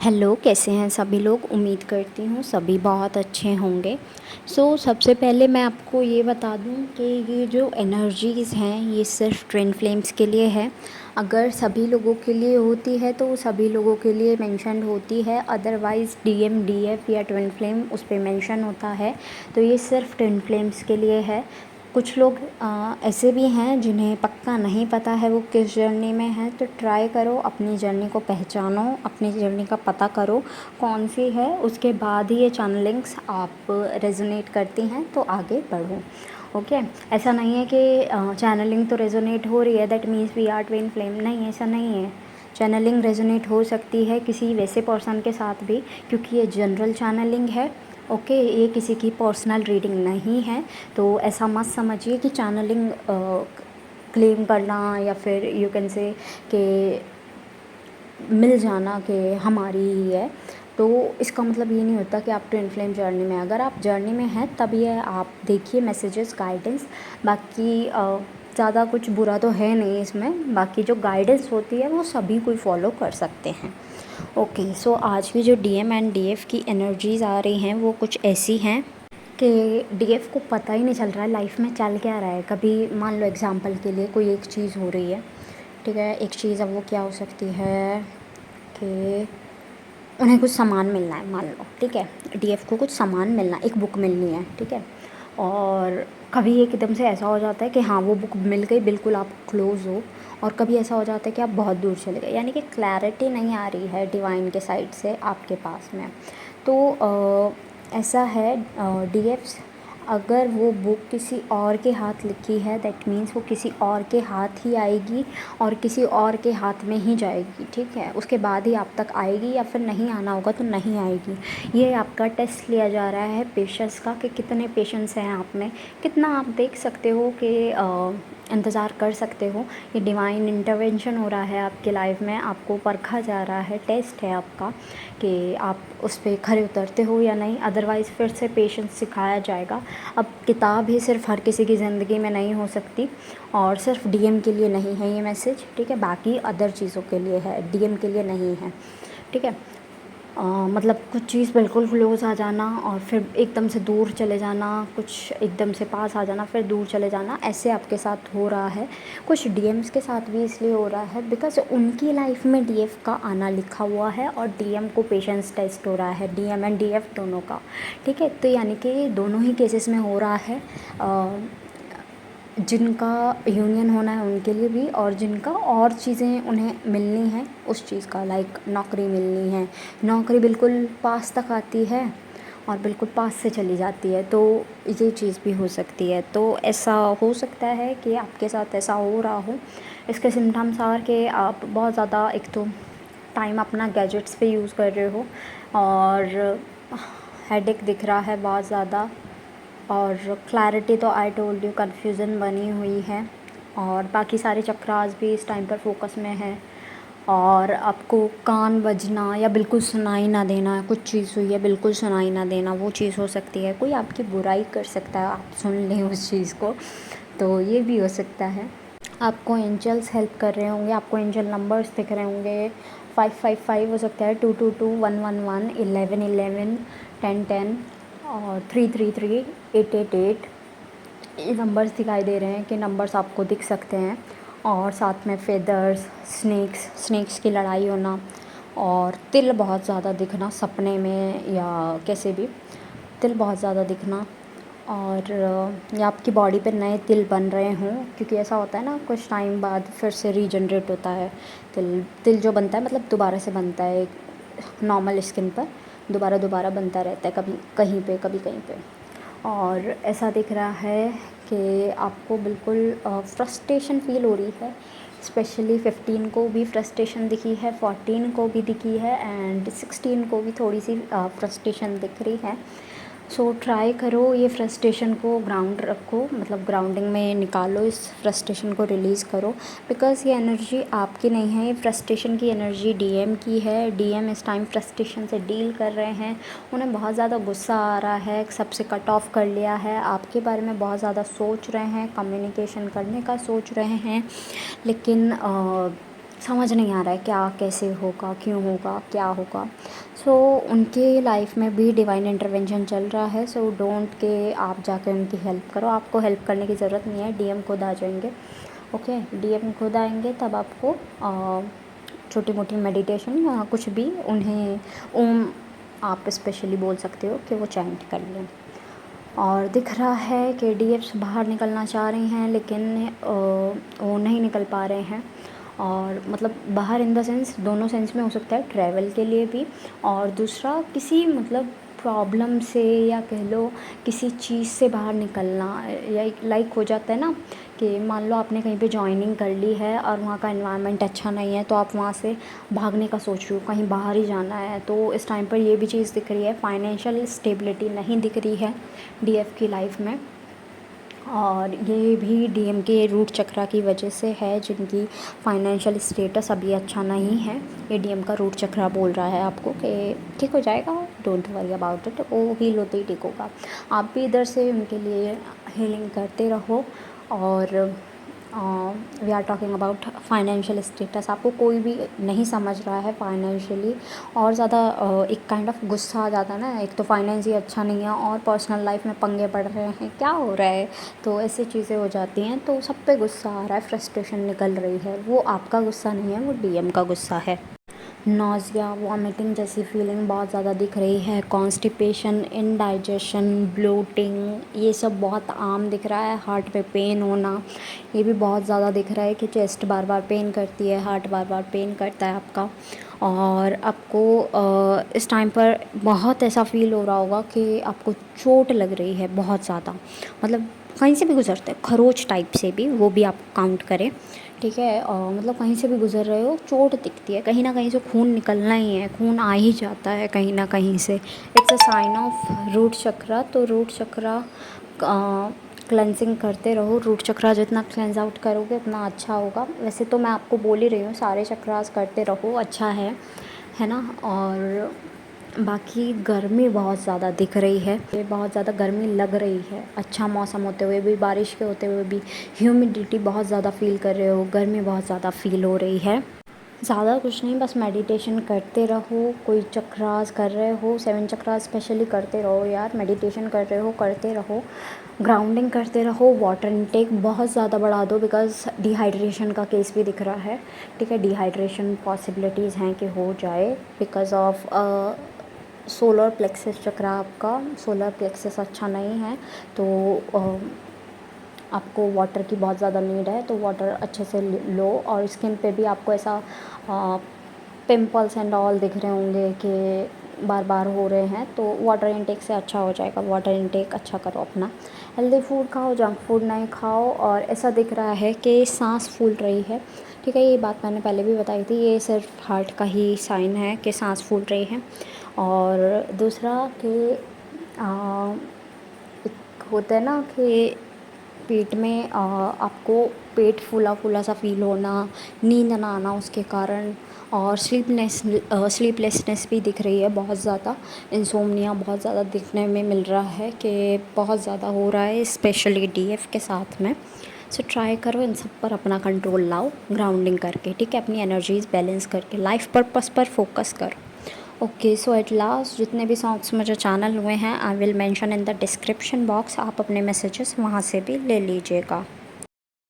Hello, कैसे हैं सभी लोग। उम्मीद करती हूँ सभी बहुत अच्छे होंगे। सबसे पहले मैं आपको ये बता दूँ कि ये जो एनर्जीज़ हैं ये सिर्फ ट्विन फ्लेम्स के लिए है। अगर सभी लोगों के लिए होती है तो सभी लोगों के लिए मेंशन होती है, अदरवाइज़ डीएम डीएफ या ट्विन फ्लेम उस पे मेंशन होता है। तो ये सिर्फ ट्विन फ्लेम्स के लिए है। कुछ लोग ऐसे भी हैं जिन्हें पक्का नहीं पता है वो किस जर्नी में है, तो ट्राई करो, अपनी जर्नी को पहचानो, अपनी जर्नी का पता करो कौन सी है, उसके बाद ही ये चैनलिंग्स आप रेजोनेट करती हैं तो आगे बढ़ो। ओके। ऐसा नहीं है कि चैनलिंग तो रेजोनेट हो रही है that means we are twin flame, नहीं, ऐसा नहीं है। चैनलिंग रेजोनेट हो सकती है किसी वैसे पर्सन के साथ भी, क्योंकि ये जनरल चैनलिंग है। ओके, ये किसी की पर्सनल रीडिंग नहीं है। तो ऐसा मत समझिए कि चैनलिंग क्लेम करना या फिर यू कैन से कि मिल जाना कि हमारी ही है, तो इसका मतलब ये नहीं होता कि आप ट्विन फ्लेम जर्नी में। अगर आप जर्नी में हैं तब ये आप देखिए मैसेजेस, गाइडेंस। बाकी ज़्यादा कुछ बुरा तो है नहीं इसमें। बाकी जो गाइडेंस होती है वो सभी कोई फॉलो कर सकते हैं। ओके, आज की जो डीएम एंड डीएफ की एनर्जीज़ आ रही हैं वो कुछ ऐसी हैं कि डीएफ को पता ही नहीं चल रहा है लाइफ में चल क्या रहा है। कभी मान लो एग्जांपल के लिए कोई एक चीज़ हो रही है, ठीक है, एक चीज़, अब वो क्या हो सकती है कि उन्हें कुछ सामान मिलना है, मान लो, ठीक है, डीएफ को कुछ सामान मिलना, एक बुक मिलनी है, ठीक है। और कभी एकदम से ऐसा हो जाता है कि हाँ वो बुक मिल गई, बिल्कुल आप क्लोज़ हो। और कभी ऐसा हो जाता है कि आप बहुत दूर चले गए, यानी कि क्लैरिटी नहीं आ रही है डिवाइन के साइड से आपके पास में। तो ऐसा है, डीएफ्स, अगर वो बुक किसी और के हाथ लिखी है दैट मीन्स वो किसी और के हाथ ही आएगी और किसी और के हाथ में ही जाएगी, ठीक है। उसके बाद ही आप तक आएगी, या फिर नहीं आना होगा तो नहीं आएगी। ये आपका टेस्ट लिया जा रहा है पेशेंस का, कि कितने पेशेंस हैं आप में, कितना आप देख सकते हो कि इंतज़ार कर सकते हो। ये डिवाइन इंटरवेंशन हो रहा है आपके लाइफ में, आपको परखा जा रहा है, टेस्ट है आपका कि आप उस पर खरे उतरते हो या नहीं। अदरवाइज़ फिर से पेशेंस सिखाया जाएगा। अब किताब ही सिर्फ हर किसी की ज़िंदगी में नहीं हो सकती, और सिर्फ डीएम के लिए नहीं है ये मैसेज, ठीक है, बाकी अदर चीज़ों के लिए है, डीएम के लिए नहीं है, ठीक है। मतलब कुछ चीज़ बिल्कुल क्लोज़ आ जाना और फिर एकदम से दूर चले जाना, कुछ एकदम से पास आ जाना फिर दूर चले जाना, ऐसे आपके साथ हो रहा है। कुछ डीएम्स के साथ भी इसलिए हो रहा है बिकॉज़ उनकी लाइफ में डीएफ का आना लिखा हुआ है और डीएम को पेशेंस टेस्ट हो रहा है, डीएम एंड डीएफ दोनों का, ठीक है। तो यानी कि दोनों ही केसेस में हो रहा है। जिनका यूनियन होना है उनके लिए भी, और जिनका और चीज़ें उन्हें मिलनी है उस चीज़ का, लाइक नौकरी मिलनी है, नौकरी बिल्कुल पास तक आती है और बिल्कुल पास से चली जाती है, तो ये चीज़ भी हो सकती है। तो ऐसा हो सकता है कि आपके साथ ऐसा हो रहा हो। इसके सिम्टम्स आर के आप बहुत ज़्यादा, एक तो टाइम अपना गैजेट्स पे यूज़ कर रहे हो, और हेडेक दिख रहा है बहुत ज़्यादा, और क्लैरिटी तो आई टोल्ड यू कन्फ्यूज़न बनी हुई है, और बाकी सारे चक्रास भी इस टाइम पर फोकस में है। और आपको कान बजना या बिल्कुल सुनाई ना देना, कुछ चीज़ हुई है बिल्कुल सुनाई ना देना, वो चीज़ हो सकती है। कोई आपकी बुराई कर सकता है, आप सुन लें उस चीज़ को, तो ये भी हो सकता है। आपको एंजल्स हेल्प कर रहे होंगे, आपको एंजल नंबर्स दिख रहे होंगे, 555 हो सकता है, 222, 111, 1111, 1010 और 333, 888, ये नंबर्स दिखाई दे रहे हैं कि नंबर्स आपको दिख सकते हैं। और साथ में फेदर्स, स्नेक्स की लड़ाई होना, और तिल बहुत ज़्यादा दिखना सपने में या कैसे भी, तिल बहुत ज़्यादा दिखना, और या आपकी बॉडी पे नए तिल बन रहे हों, क्योंकि ऐसा होता है ना कुछ टाइम बाद फिर से रीजनरेट होता है तिल। तिल जो बनता है मतलब दोबारा से बनता है नॉर्मल स्किन पर, दोबारा दोबारा बनता रहता है, कभी कहीं पे कभी कहीं पे। और ऐसा दिख रहा है कि आपको बिल्कुल फ्रस्ट्रेशन फ़ील हो रही है। स्पेशली 15 को भी फ्रस्ट्रेशन दिखी है, 14 को भी दिखी है, एंड 16 को भी थोड़ी सी फ्रस्ट्रेशन दिख रही है। ट्राई करो ये फ्रस्ट्रेशन को ग्राउंड रखो, मतलब ग्राउंडिंग में निकालो, इस फ्रस्ट्रेशन को रिलीज़ करो, बिकॉज़ ये एनर्जी आपकी नहीं है, ये फ्रस्ट्रेशन की एनर्जी डीएम की है। डीएम इस टाइम फ्रस्ट्रेशन से डील कर रहे हैं, उन्हें बहुत ज़्यादा गुस्सा आ रहा है, सबसे कट ऑफ कर लिया है, आपके बारे में बहुत ज़्यादा सोच रहे हैं, कम्युनिकेशन करने का सोच रहे हैं, लेकिन समझ नहीं आ रहा है क्या कैसे होगा, क्यों होगा, क्या होगा। सो उनके लाइफ में भी डिवाइन इंटरवेंशन चल रहा है। सो डोंट के आप जाकर उनकी हेल्प करो, आपको हेल्प करने की ज़रूरत नहीं है, डीएम खुद आ जाएंगे। ओके, डीएम खुद आएंगे तब आपको छोटी मोटी मेडिटेशन या कुछ भी उन्हें ओम आप स्पेशली बोल सकते हो कि वो चैंट कर लें। और दिख रहा है कि डीएफ्स बाहर निकलना चाह रही हैं लेकिन वो नहीं निकल पा रहे हैं। और मतलब बाहर इन द सेंस दोनों सेंस में हो सकता है, ट्रैवल के लिए भी और दूसरा किसी मतलब प्रॉब्लम से या कह लो किसी चीज़ से बाहर निकलना। या लाइक हो जाता है ना कि मान लो आपने कहीं पे जॉइनिंग कर ली है और वहाँ का एनवायरनमेंट अच्छा नहीं है तो आप वहाँ से भागने का सोच रहे हो, कहीं बाहर ही जाना है। तो इस टाइम पर ये भी चीज़ दिख रही है, फाइनेंशियल स्टेबिलिटी नहीं दिख रही है डीएफ की लाइफ में। और ये भी डीएम के रूट चक्रा की वजह से है, जिनकी फाइनेंशियल स्टेटस अभी अच्छा नहीं है। ये डीएम का रूट चक्रा बोल रहा है आपको कि ठीक हो जाएगा, डोंट वरी अबाउट इट, वो हील होते ही ठीक होगा। आप भी इधर से उनके लिए हीलिंग करते रहो। और we are talking about financial status. आपको कोई भी नहीं समझ रहा है फाइनेंशियली और ज़्यादा एक काइंड ऑफ गुस्सा आ जाता है ना, एक तो फाइनेंस ही अच्छा नहीं है और पर्सनल लाइफ में पंगे पड़ रहे हैं, क्या हो रहा है। तो ऐसी चीज़ें हो जाती हैं, तो सब पे गुस्सा आ रहा है, फ्रस्ट्रेशन निकल रही है। वो आपका गुस्सा नहीं है, वो डीएम का गुस्सा है। नॉज़िया, वॉमिटिंग जैसी फीलिंग बहुत ज़्यादा दिख रही है, कॉन्स्टिपेशन, इनडाइजेशन, ब्लोटिंग, ये सब बहुत आम दिख रहा है। हार्ट पे पेन होना, ये भी बहुत ज़्यादा दिख रहा है कि चेस्ट बार बार पेन करती है, हार्ट बार बार पेन करता है आपका। और आपको इस टाइम पर बहुत ऐसा फ़ील हो रहा होगा कि आपको चोट लग रही है बहुत ज़्यादा, मतलब कहीं से भी गुजरते हैं, खरोच टाइप से भी, वो भी आप काउंट करें, ठीक है। और मतलब कहीं से भी गुजर रहे हो चोट दिखती है, कहीं ना कहीं से खून निकलना ही है, खून आ ही जाता है कहीं ना कहीं से। It's a sign of root chakra. तो रूट चक्रा क्लेंजिंग करते रहो, रूट चक्रा जितना क्लेंज आउट करोगे उतना अच्छा होगा। वैसे तो मैं आपको बोल ही रही हूँ सारे चक्रास करते रहो, अच्छा है ना। और बाकी गर्मी बहुत ज़्यादा दिख रही है, ये बहुत ज़्यादा गर्मी लग रही है। अच्छा मौसम होते हुए भी, बारिश के होते हुए भी ह्यूमिडिटी बहुत ज़्यादा फ़ील कर रहे हो, गर्मी बहुत ज़्यादा फ़ील हो रही है। ज़्यादा कुछ नहीं, बस मेडिटेशन करते रहो। कोई चक्रास कर रहे हो, 7 चक्रास स्पेशली करते रहो यार, मेडिटेशन कर रहे हो करते रहो, ग्राउंडिंग करते रहो। वाटर इनटेक बहुत ज़्यादा बढ़ा दो, बिकॉज़ डिहाइड्रेशन का केस भी दिख रहा है, ठीक है। डिहाइड्रेशन पॉसिबिलिटीज़ हैं कि हो जाए बिकॉज़ ऑफ सोलर प्लेक्सस चक्रा, आपका सोलर प्लेक्सस अच्छा नहीं है। तो आपको वाटर की बहुत ज़्यादा नीड है, तो वाटर अच्छे से लो। और स्किन पे भी आपको ऐसा पिंपल्स एंड ऑल दिख रहे होंगे कि बार बार हो रहे हैं, तो वाटर इनटेक से अच्छा हो जाएगा। वाटर इनटेक अच्छा करो अपना, हेल्दी फूड खाओ, जंक फूड नहीं खाओ। और ऐसा दिख रहा है कि सांस फूल रही है, ठीक है। ये बात मैंने पहले भी बताई थी, ये सिर्फ हार्ट का ही साइन है कि सांस फूल रही है। और दूसरा कि एक होता है ना कि पेट में आपको पेट फूला फूला सा फील होना, नींद ना आना उसके कारण, और स्लीपलेसनेस भी दिख रही है बहुत ज़्यादा। इंसोम्निया बहुत ज़्यादा दिखने में मिल रहा है कि बहुत ज़्यादा हो रहा है, स्पेशली डीएफ के साथ में। सो ट्राई करो इन सब पर अपना कंट्रोल लाओ, ग्राउंडिंग करके, ठीक है। अपनी एनर्जीज बैलेंस करके लाइफ पर्पस पर फोकस करो। ओके, सो एट लास्ट जितने भी सॉन्ग्स मुझे चैनल हुए हैं I will mention in the description box, आप अपने मैसेजेस वहाँ से भी ले लीजिएगा।